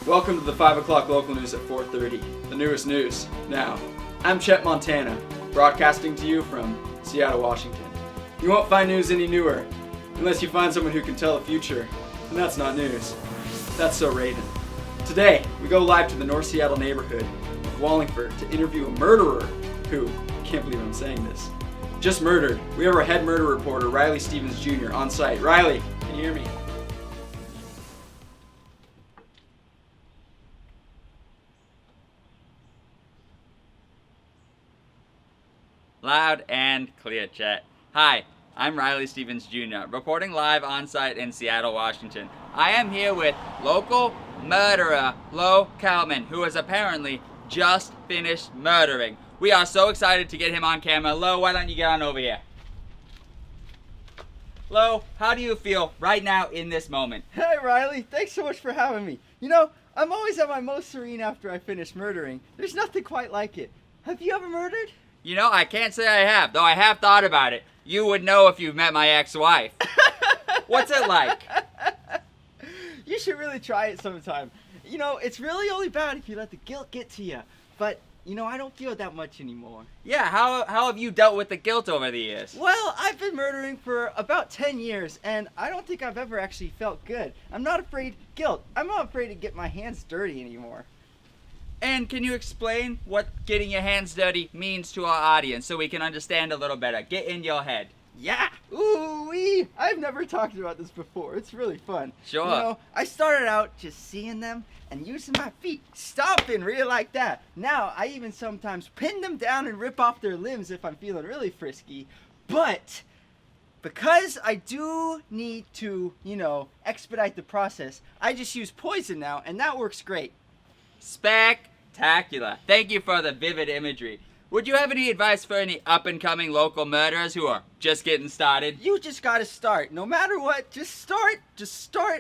Welcome to the 5 o'clock local news at 4:30, the newest news. Now, I'm Chet Montana, broadcasting to you from Seattle, Washington. You won't find news any newer, unless you find someone who can tell the future, and that's not news. That's so Raven. Today, we go live to the North Seattle neighborhood of Wallingford to interview a murderer who, I can't believe I'm saying this, just murdered. We have our head murder reporter, Riley Stevens Jr. on site. Riley, can you hear me? Loud and clear, Chet. Hi, I'm Riley Stevens Jr., reporting live on site in Seattle, Washington. I am here with local murderer Lo Kalman, who has apparently just finished murdering. We are so excited to get him on camera. Lo, why don't you get on over here? Lo, how do you feel right now in this moment? Hey Riley, thanks so much for having me. You know, I'm always at my most serene after I finish murdering. There's nothing quite like it. Have you ever murdered? You know, I can't say I have, though I have thought about it. You would know if you've met my ex-wife. What's it like? You should really try it sometime. You know, it's really only bad if you let the guilt get to you. But, you know, I don't feel that much anymore. Yeah, how have you dealt with the guilt over the years? Well, I've been murdering for about 10 years, and I don't think I've ever actually felt good. I'm not afraid I'm not afraid to get my hands dirty anymore. And can you explain what getting your hands dirty means to our audience so we can understand a little better? Get in your head. Yeah! Ooh-wee! I've never talked about this before. It's really fun. Sure. You know, I started out just seeing them and using my feet, stomping real like that. Now, I even sometimes pin them down and rip off their limbs if I'm feeling really frisky. But because I do need to, you know, expedite the process, I just use poison now, and that works great. Spectacular. Thank you for the vivid imagery. Would you have any advice for any up-and-coming local murderers who are just getting started? You just gotta start. No matter what, just start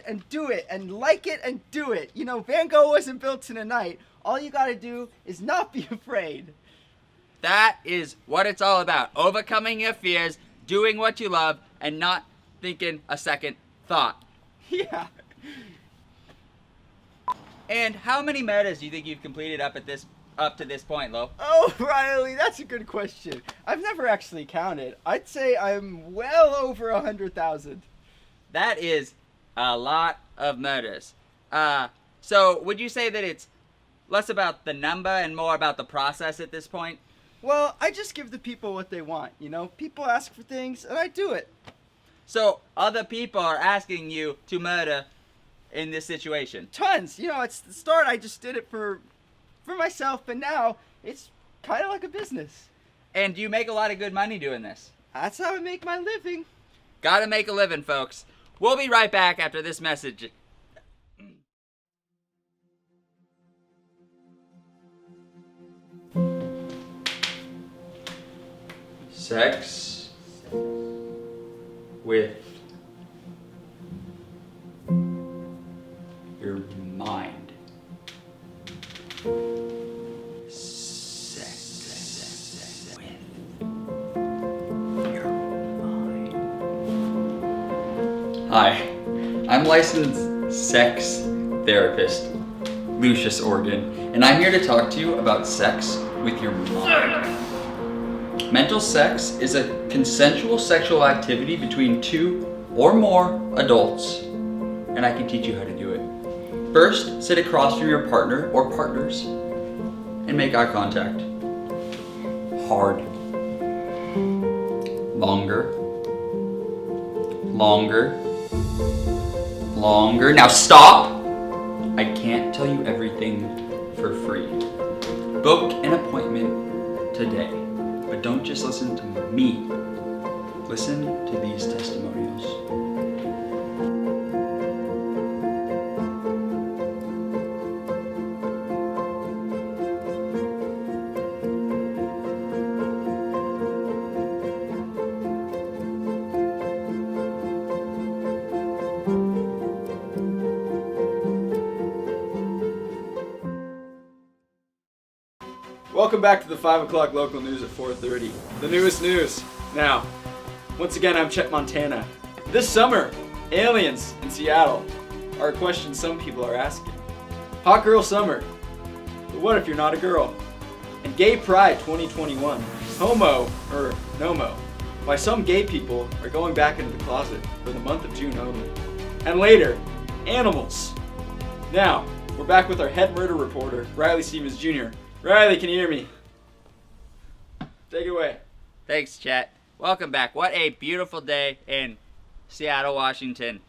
and do it, and like it and do it. You know, Van Gogh wasn't built in a night. All you gotta do is not be afraid. That is what it's all about. Overcoming your fears, doing what you love, and not thinking a second thought. Yeah. And how many murders do you think you've completed up to this point, Lo? Oh, Riley, that's a good question. I've never actually counted. I'd say I'm well over 100,000. That is a lot of murders. So would you say that it's less about the number and more about the process at this point? Well, I just give the people what they want, you know? People ask for things, and I do it. So other people are asking you to murder in this situation? Tons. You know, it's the start, I just did it for myself, but now it's kind of like a business. And you make a lot of good money doing this. That's how I make my living. Gotta make a living, folks. We'll be right back after this message. Sex with your mind. Sex with your mind. Hi, I'm licensed sex therapist Lucius Organ, and I'm here to talk to you about sex with your mind. Mental sex is a consensual sexual activity between two or more adults, and I can teach you how to do it. First, sit across from your partner or partners and make eye contact. Hard. Longer. Longer. Longer. Now stop! I can't tell you everything for free. Book an appointment today, but don't just listen to me. Listen to these testimonials. Welcome back to the 5 o'clock local news at 4:30, the newest news. Now, once again, I'm Chet Montana. This summer, aliens in Seattle are a question some people are asking. Hot Girl Summer. But what if you're not a girl? And Gay Pride 2021. Homo, or Nomo. Why some gay people are going back into the closet for the month of June only. And later, animals. Now, we're back with our head murder reporter, Riley Stevens Jr. Riley, can you hear me? Take it away. Thanks, Chet. Welcome back. What a beautiful day in Seattle, Washington.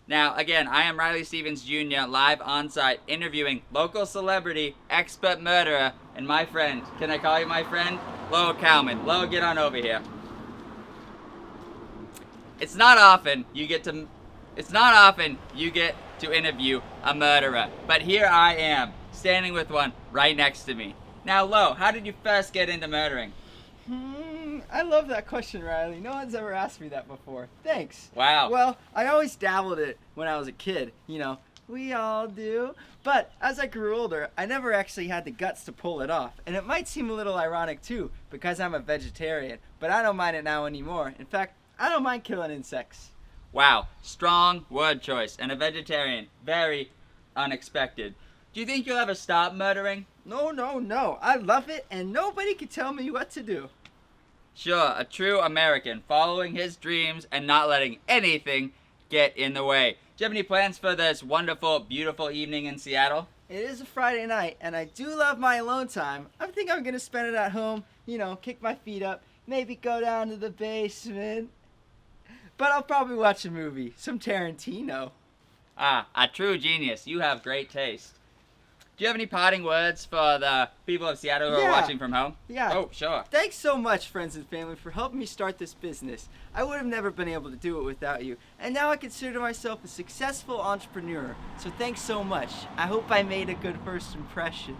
Now, again, I am Riley Stevens Jr., live on site, interviewing local celebrity, expert murderer, and my friend. Can I call you my friend? Lo Kalman. Lo, get on over here. It's not often you get to interview a murderer, but here I am, standing with one right next to me. Now, Lo, how did you first get into murdering? I love that question, Riley. No one's ever asked me that before. Thanks. Wow. Well, I always dabbled it when I was a kid. We all do. But as I grew older, I never actually had the guts to pull it off. And it might seem a little ironic too, because I'm a vegetarian. But I don't mind it now anymore. In fact, I don't mind killing insects. Wow, strong word choice, and a vegetarian. Very unexpected. Do you think you'll ever stop murdering? No. I love it, and nobody can tell me what to do. Sure, a true American, following his dreams and not letting anything get in the way. Do you have any plans for this wonderful, beautiful evening in Seattle? It is a Friday night, and I do love my alone time. I think I'm going to spend it at home, kick my feet up, maybe go down to the basement. But I'll probably watch a movie, some Tarantino. Ah, a true genius. You have great taste. Do you have any parting words for the people of Seattle who are watching from home? Yeah. Oh, sure. Thanks so much, friends and family, for helping me start this business. I would have never been able to do it without you. And now I consider myself a successful entrepreneur. So thanks so much. I hope I made a good first impression.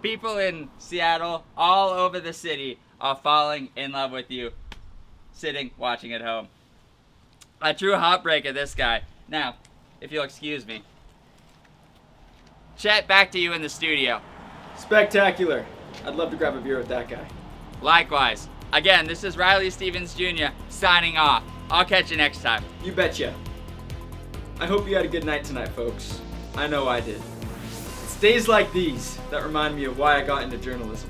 People in Seattle, all over the city, are falling in love with you, sitting, watching at home. A true heartbreaker, this guy. Now, if you'll excuse me. Chet, back to you in the studio. Spectacular. I'd love to grab a beer with that guy. Likewise. Again, this is Riley Stevens Jr. signing off. I'll catch you next time. You betcha. I hope you had a good night tonight, folks. I know I did. It's days like these that remind me of why I got into journalism.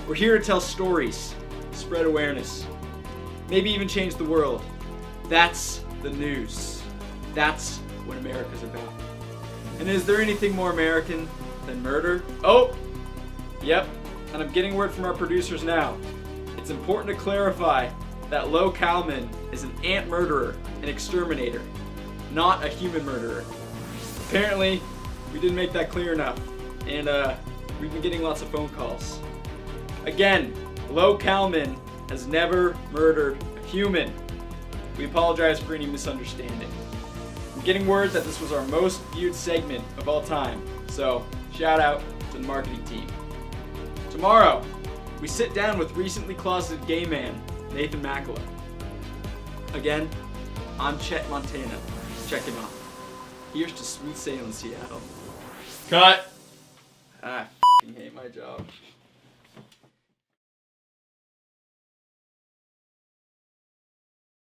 We're here to tell stories, spread awareness, maybe even change the world. That's the news. That's what America's about. And is there anything more American than murder? Oh, yep, and I'm getting word from our producers now. It's important to clarify that Lo Kalman is an ant murderer, an exterminator, not a human murderer. Apparently, we didn't make that clear enough, and we've been getting lots of phone calls. Again, Lo Kalman has never murdered a human. We apologize for any misunderstanding. I'm getting word that this was our most viewed segment of all time, so shout out to the marketing team. Tomorrow, we sit down with recently closeted gay man, Nathan Makala. Again, I'm Chet Montana. Check him out. Here's to smooth sailing, Seattle. Cut. I f***ing hate my job.